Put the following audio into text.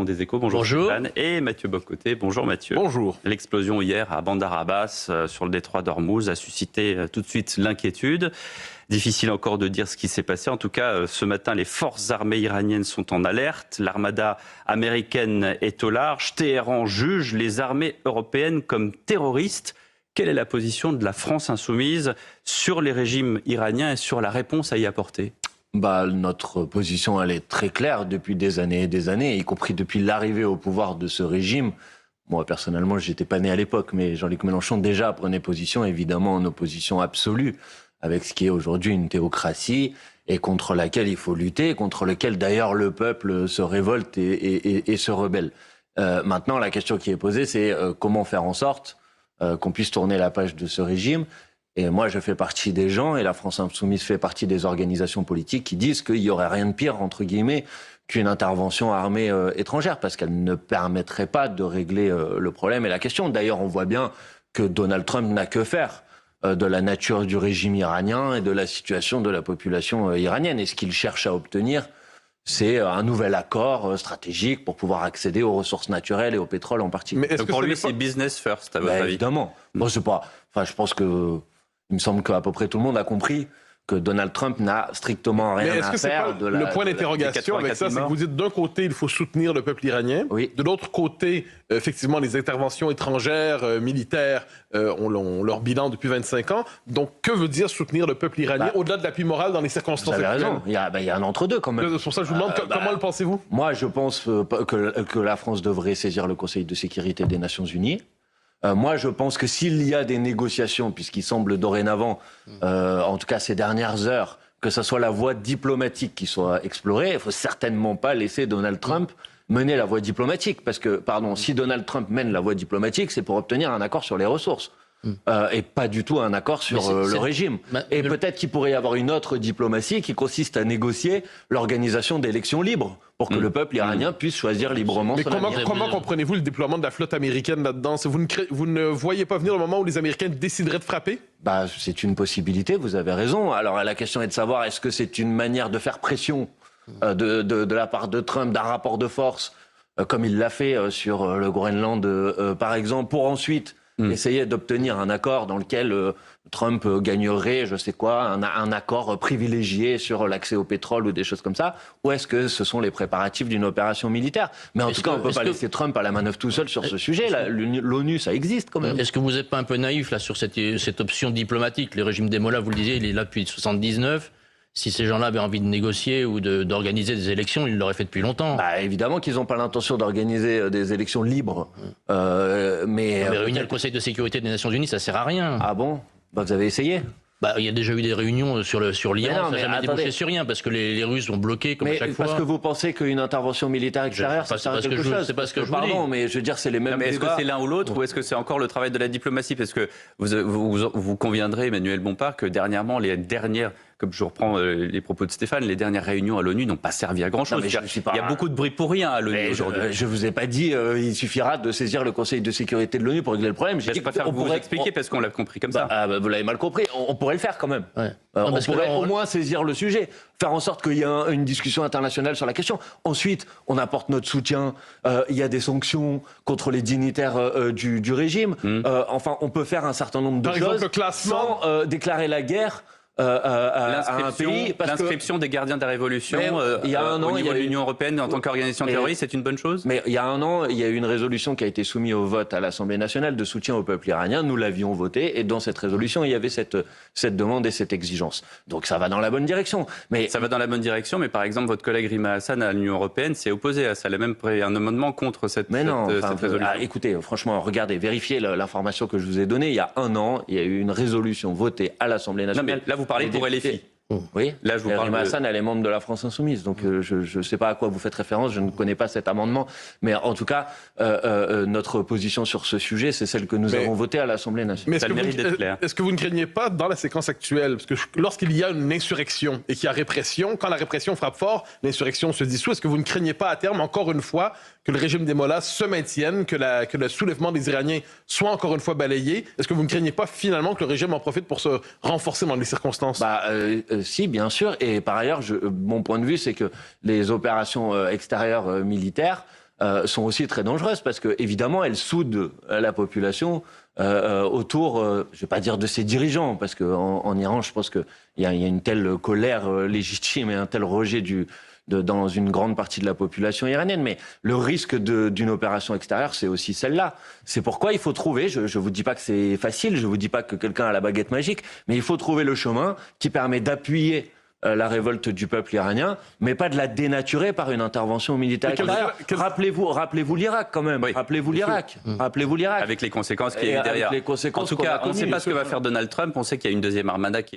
des Échos. Bonjour Stéphane. Et Mathieu Bock-Côté. Bonjour Mathieu. Bonjour. L'explosion hier à Bandar Abbas sur le détroit d'Ormuz a suscité tout de suite l'inquiétude. Difficile encore de dire ce qui s'est passé. En tout cas, ce matin, les forces armées iraniennes sont en alerte. L'armada américaine est au large. Téhéran juge les armées européennes comme terroristes. Quelle est la position de la France insoumise sur les régimes iraniens et sur la réponse à y apporter ? Notre position, elle est très claire depuis des années, y compris depuis l'arrivée au pouvoir de ce régime. Moi, personnellement, je n'étais pas né à l'époque, mais Jean-Luc Mélenchon déjà prenait position, évidemment, en opposition absolue avec ce qui est aujourd'hui une théocratie et contre laquelle il faut lutter, contre lequel d'ailleurs le peuple se révolte et se rebelle. Maintenant, la question qui est posée, c'est comment faire en sorte qu'on puisse tourner la page de ce régime. Et moi, je fais partie des gens, et la France Insoumise fait partie des organisations politiques qui disent qu'il n'y aurait rien de pire, entre guillemets, qu'une intervention armée étrangère, parce qu'elle ne permettrait pas de régler le problème et la question. D'ailleurs, on voit bien que Donald Trump n'a que faire de la nature du régime iranien et de la situation de la population iranienne. Et ce qu'il cherche à obtenir, c'est un nouvel accord stratégique pour pouvoir accéder aux ressources naturelles et au pétrole en particulier. Mais donc pour lui, c'est business first, à votre avis ? Évidemment. Moi, c'est pas. Enfin, je pense que. Il me semble qu'à peu près tout le monde a compris que Donald Trump n'a strictement rien à faire de la... Le point d'interrogation avec ça, c'est que vous dites d'un côté, il faut soutenir le peuple iranien. Oui. De l'autre côté, effectivement, les interventions étrangères, militaires, ont leur bilan depuis 25 ans. Donc, que veut dire soutenir le peuple iranien au-delà de l'appui moral dans les circonstances actuelles ? Vous avez raison. Il y a un entre-deux quand même. C'est pour ça que je vous demande comment le pensez-vous ? Moi, je pense que la France devrait saisir le Conseil de sécurité des Nations Unies. Moi, je pense que s'il y a des négociations, puisqu'il semble dorénavant, en tout cas ces dernières heures, que ce soit la voie diplomatique qui soit explorée, il ne faut certainement pas laisser Donald Trump mener la voie diplomatique. Parce que, si Donald Trump mène la voie diplomatique, c'est pour obtenir un accord sur les ressources. Et pas du tout un accord sur le régime. Et peut-être qu'il pourrait y avoir une autre diplomatie qui consiste à négocier l'organisation d'élections libres pour que le peuple iranien puisse choisir librement son avenir. Comment comprenez-vous le déploiement de la flotte américaine là-dedans ? Vous ne voyez pas venir le moment où les Américains décideraient de frapper ? C'est une possibilité, vous avez raison. Alors la question est de savoir, est-ce que c'est une manière de faire pression de la part de Trump, d'un rapport de force, comme il l'a fait sur le Groenland, par exemple, pour ensuite essayer d'obtenir un accord dans lequel Trump gagnerait, je sais quoi, un accord privilégié sur l'accès au pétrole ou des choses comme ça, ou est-ce que ce sont les préparatifs d'une opération militaire ? Mais en tout cas, on ne peut pas laisser Trump à la manœuvre tout seul sur ce sujet. L'ONU, ça existe quand même. Est-ce que vous n'êtes pas un peu naïf là sur cette option diplomatique ? Le régime des Mollahs, vous le disiez, il est là depuis 1979. Si ces gens-là avaient envie de négocier ou d'organiser des élections, ils l'auraient fait depuis longtemps. Évidemment qu'ils n'ont pas l'intention d'organiser des élections libres. Mais réunir le Conseil de sécurité des Nations Unies, ça sert à rien. Ah bon ? Vous avez essayé ? Il y a déjà eu des réunions sur l'Iran, ça n'a jamais débouché sur rien, parce que les Russes ont bloqué comme à chaque fois. Parce que vous pensez qu'une intervention militaire extérieure, ça sert à quelque chose ? C'est pas ce que je vous dis. Pardon, mais je veux dire, c'est les mêmes débats. Est-ce que c'est l'un ou l'autre, ou est-ce que c'est encore le travail de la diplomatie ? Parce que vous conviendrez, Emmanuel Bompard, que dernièrement, comme je reprends les propos de Stéphane, les dernières réunions à l'ONU n'ont pas servi à grand-chose. Il y a beaucoup de bruit pour rien à l'ONU aujourd'hui. Je vous ai pas dit il suffira de saisir le Conseil de sécurité de l'ONU pour régler le problème. Je préfère vous expliquer parce qu'on l'a compris comme ça. Vous l'avez mal compris. On pourrait le faire quand même. Ouais. On pourrait au moins saisir le sujet, faire en sorte qu'il y ait une discussion internationale sur la question. Ensuite, on apporte notre soutien. Il y a des sanctions contre les dignitaires du régime. Enfin, on peut faire un certain nombre de choses sans déclarer la guerre à un pays. L'inscription des gardiens de la Révolution il y a un an, au niveau de l'Union européenne en tant qu'organisation terroriste, c'est une bonne chose ? Mais il y a un an, il y a eu une résolution qui a été soumise au vote à l'Assemblée nationale de soutien au peuple iranien. Nous l'avions votée et dans cette résolution, il y avait cette demande et cette exigence. Donc ça va dans la bonne direction. Ça va dans la bonne direction, mais par exemple, votre collègue Rima Hassan à l'Union européenne s'est opposé à ça. Elle a même pris un amendement contre cette résolution. Écoutez, franchement, regardez, vérifiez l'information que je vous ai donnée. Il y a un an, il y a eu une résolution votée à l'Assemblée nationale. Non, mais là, vous parlez pour LFI. Oui, là je vous parle Rima Hassan, elle est membre de la France Insoumise, donc je ne sais pas à quoi vous faites référence, je ne connais pas cet amendement, mais en tout cas, notre position sur ce sujet, c'est celle que nous avons votée à l'Assemblée nationale. Mais est-ce que vous ne craignez pas, dans la séquence actuelle, parce que lorsqu'il y a une insurrection et qu'il y a répression, quand la répression frappe fort, l'insurrection se dissout, est-ce que vous ne craignez pas à terme, encore une fois, que le régime des Mollahs se maintienne, que le soulèvement des Iraniens soit encore une fois balayé? Est-ce que vous ne craignez pas finalement que le régime en profite pour se renforcer dans les circonstances? Si, bien sûr. Et par ailleurs, mon point de vue, c'est que les opérations extérieures militaires sont aussi très dangereuses parce que évidemment elles soudent la population autour, je vais pas dire de ses dirigeants, parce qu'en Iran, je pense qu'il y a une telle colère légitime et un tel rejet dans une grande partie de la population iranienne. Mais le risque d'une opération extérieure, c'est aussi celle-là. C'est pourquoi il faut trouver, je vous dis pas que c'est facile, je vous dis pas que quelqu'un a la baguette magique, mais il faut trouver le chemin qui permet d'appuyer la révolte du peuple iranien, mais pas de la dénaturer par une intervention militaire extérieure. Rappelez-vous l'Irak quand même. Oui, rappelez-vous l'Irak. Rappelez-vous l'Irak. Avec les conséquences qu'il y a eu derrière. Les conséquences en tout cas, on ne sait connues. pas ce que va faire Donald Trump. On sait qu'il y a une deuxième armada qui